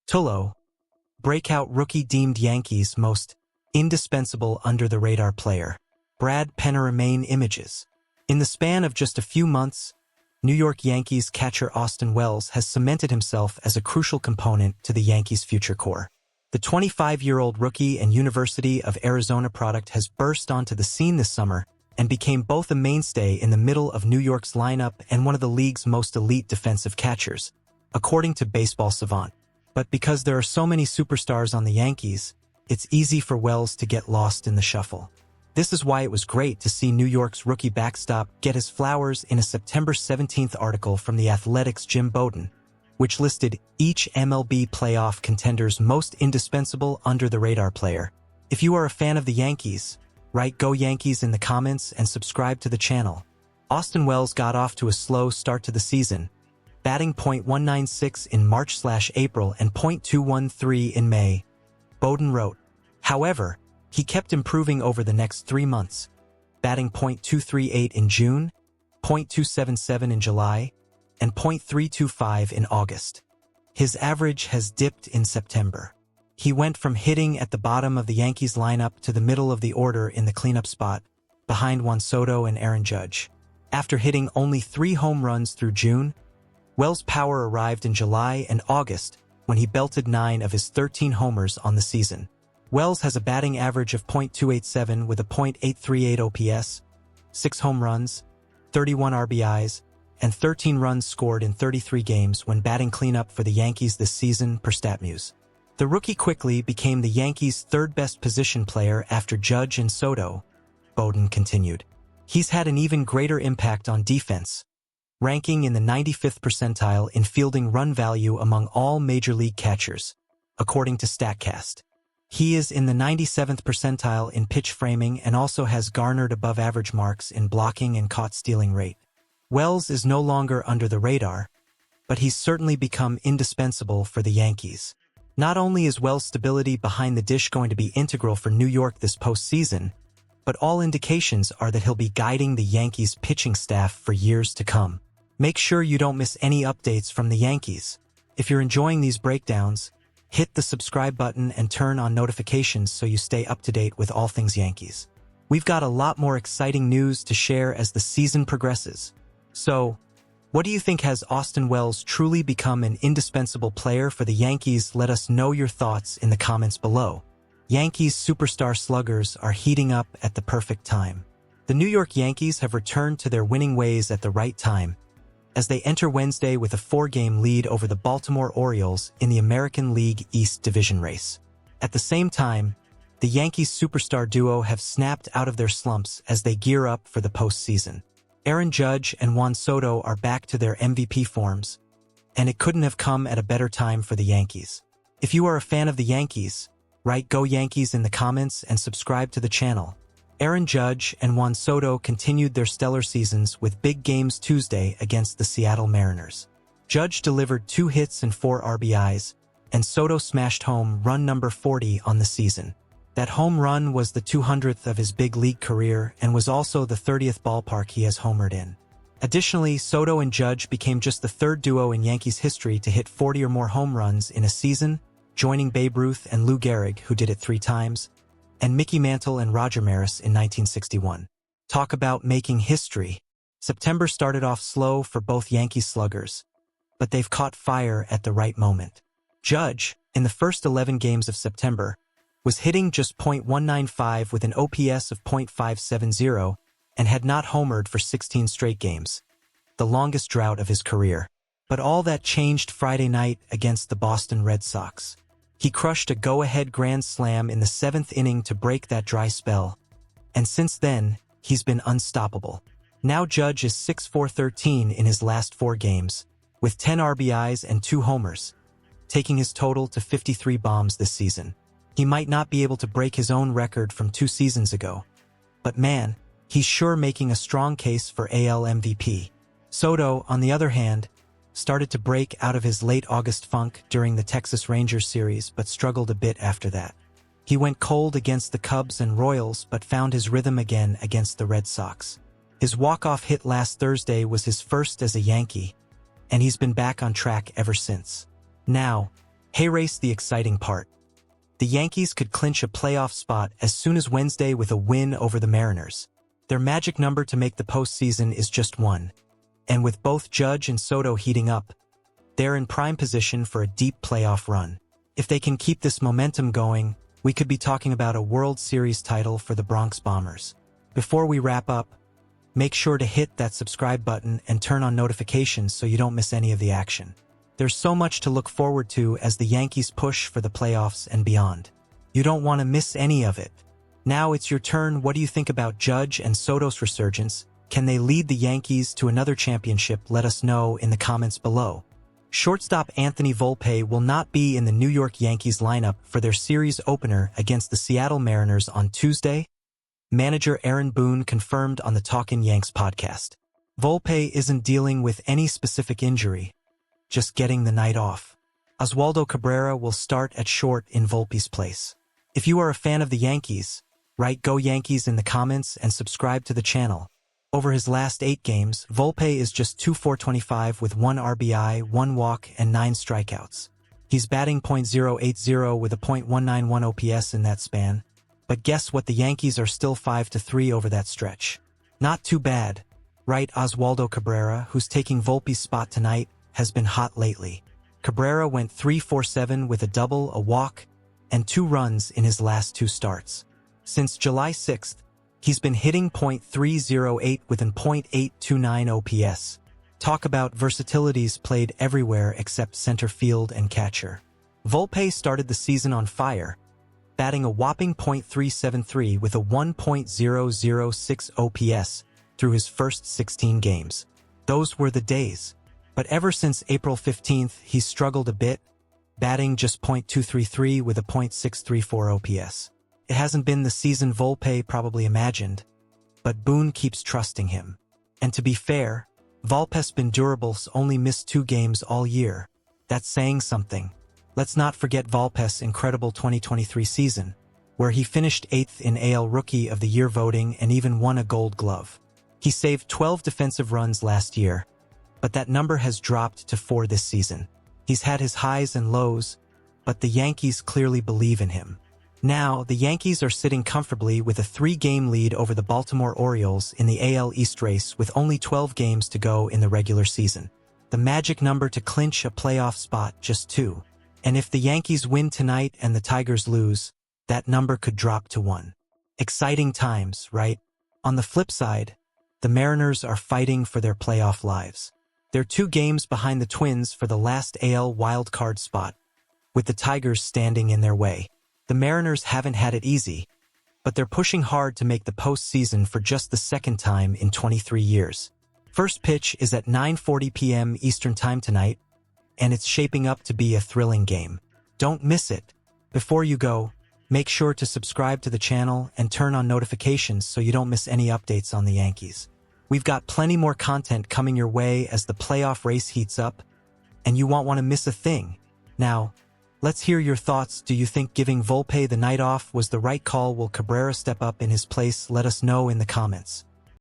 Tulo, breakout rookie deemed Yankees' most indispensable under-the-radar player. Brad Penner main images. In the span of just a few months, New York Yankees catcher Austin Wells has cemented himself as a crucial component to the Yankees' future core. The 25-year-old rookie and University of Arizona product has burst onto the scene this summer and became both a mainstay in the middle of New York's lineup and one of the league's most elite defensive catchers, according to Baseball Savant. But because there are so many superstars on the Yankees, it's easy for Wells to get lost in the shuffle. This is why it was great to see New York's rookie backstop get his flowers in a September 17th article from The Athletic's Jim Bowden, which listed each MLB playoff contender's most indispensable under-the-radar player. If you are a fan of the Yankees, write "Go Yankees" in the comments and subscribe to the channel. Austin Wells got off to a slow start to the season, batting .196 in March/April and .213 in May. Bowden wrote, however, he kept improving over the next 3 months, batting .238 in June, .277 in July, and .325 in August. His average has dipped in September. He went from hitting at the bottom of the Yankees lineup to the middle of the order in the cleanup spot, behind Juan Soto and Aaron Judge. After hitting only 3 home runs through June, Wells' power arrived in July and August when he belted 9 of his 13 homers on the season. Wells has a batting average of .287 with a .838 OPS, 6 home runs, 31 RBIs, and 13 runs scored in 33 games when batting cleanup for the Yankees this season per StatMuse. The rookie quickly became the Yankees' third-best position player after Judge and Soto, Bowden continued. He's had an even greater impact on defense, ranking in the 95th percentile in fielding run value among all Major League catchers, according to StatCast. He is in the 97th percentile in pitch framing and also has garnered above-average marks in blocking and caught-stealing rate. Wells is no longer under the radar, but he's certainly become indispensable for the Yankees. Not only is Wells' stability behind the dish going to be integral for New York this postseason, but all indications are that he'll be guiding the Yankees' pitching staff for years to come. Make sure you don't miss any updates from the Yankees. If you're enjoying these breakdowns, hit the subscribe button and turn on notifications so you stay up to date with all things Yankees. We've got a lot more exciting news to share as the season progresses. So, what do you think? Has Austin Wells truly become an indispensable player for the Yankees? Let us know your thoughts in the comments below. Yankees superstar sluggers are heating up at the perfect time. The New York Yankees have returned to their winning ways at the right time, as they enter Wednesday with a 4-game lead over the Baltimore Orioles in the American League East Division race. At the same time, the Yankees superstar duo have snapped out of their slumps as they gear up for the postseason. Aaron Judge and Juan Soto are back to their MVP forms, and it couldn't have come at a better time for the Yankees. If you are a fan of the Yankees, write "Go Yankees" in the comments and subscribe to the channel. Aaron Judge and Juan Soto continued their stellar seasons with big games Tuesday against the Seattle Mariners. Judge delivered 2 hits and 4 RBIs, and Soto smashed home run number 40 on the season. That home run was the 200th of his big league career and was also the 30th ballpark he has homered in. Additionally, Soto and Judge became just the 3rd duo in Yankees history to hit 40 or more home runs in a season, joining Babe Ruth and Lou Gehrig, who did it 3 times, and Mickey Mantle and Roger Maris in 1961. Talk about making history. September started off slow for both Yankees sluggers, but they've caught fire at the right moment. Judge, in the first 11 games of September, was hitting just .195 with an OPS of .570 and had not homered for 16 straight games, the longest drought of his career. But all that changed Friday night against the Boston Red Sox. He crushed a go-ahead grand slam in the 7th inning to break that dry spell, and since then, he's been unstoppable. Now Judge is 6-for-13 in his last 4 games, with 10 RBIs and 2 homers, taking his total to 53 bombs this season. He might not be able to break his own record from 2 seasons ago, but man, he's sure making a strong case for AL MVP. Soto, on the other hand, started to break out of his late August funk during the Texas Rangers series but struggled a bit after that. He went cold against the Cubs and Royals but found his rhythm again against the Red Sox. His walk-off hit last Thursday was his first as a Yankee, and he's been back on track ever since. Now, Hey, the exciting part. The Yankees could clinch a playoff spot as soon as Wednesday with a win over the Mariners. Their magic number to make the postseason is just 1. And with both Judge and SOTO heating up, they're in prime position for a deep playoff run. If they can keep this momentum going, we could be talking about a World Series title for the Bronx Bombers. Before we wrap up, make sure to hit that subscribe button and turn on notifications so you don't miss any of the action. There's so much to look forward to as the Yankees push for the playoffs and beyond. You don't want to miss any of it. Now it's your turn. What do you think about Judge and Soto's resurgence? Can they lead the Yankees to another championship? Let us know in the comments below. Shortstop Anthony Volpe will not be in the New York Yankees lineup for their series opener against the Seattle Mariners on Tuesday. Manager Aaron Boone confirmed on the Talkin' Yanks podcast. Volpe isn't dealing with any specific injury, just getting the night off. Oswaldo Cabrera will start at short in Volpe's place. If you are a fan of the Yankees, write "Go Yankees" in the comments and subscribe to the channel. Over his last 8 games, Volpe is just 2-for-25 with 1 RBI, 1 walk, and 9 strikeouts. He's batting .080 with a .191 OPS in that span. But guess what? The Yankees are still 5-3 over that stretch. Not too bad, right? Oswaldo Cabrera, who's taking Volpe's spot tonight, has been hot lately. Cabrera went 3-for-7 with a double, a walk, and 2 runs in his last 2 starts. Since July 6th, he's been hitting .308 with an .829 OPS. Talk about versatilities, played everywhere except center field and catcher. Volpe started the season on fire, batting a whopping .373 with a 1.006 OPS through his first 16 games. Those were the days. But ever since April 15th, he's struggled a bit, batting just .233 with a .634 OPS. It hasn't been the season Volpe probably imagined, but Boone keeps trusting him. And to be fair, Volpe's been durable's only missed 2 games all year. That's saying something. Let's not forget Volpe's incredible 2023 season, where he finished 8th in AL Rookie of the Year voting and even won a Gold Glove. He saved 12 defensive runs last year, but that number has dropped to 4 this season. He's had his highs and lows, but the Yankees clearly believe in him. Now, the Yankees are sitting comfortably with a 3-game lead over the Baltimore Orioles in the AL East race with only 12 games to go in the regular season. The magic number to clinch a playoff spot, just 2. And if the Yankees win tonight and the Tigers lose, that number could drop to 1. Exciting times, right? On the flip side, the Mariners are fighting for their playoff lives. They're 2 games behind the Twins for the last AL wildcard spot, with the Tigers standing in their way. The Mariners haven't had it easy, but they're pushing hard to make the postseason for just the 2nd time in 23 years. First pitch is at 9:40 p.m. Eastern Time tonight, and it's shaping up to be a thrilling game. Don't miss it. Before you go, make sure to subscribe to the channel and turn on notifications so you don't miss any updates on the Yankees. We've got plenty more content coming your way as the playoff race heats up, and you won't want to miss a thing. Now, let's hear your thoughts. Do you think giving Volpe the night off was the right call? Will Cabrera step up in his place? Let us know in the comments.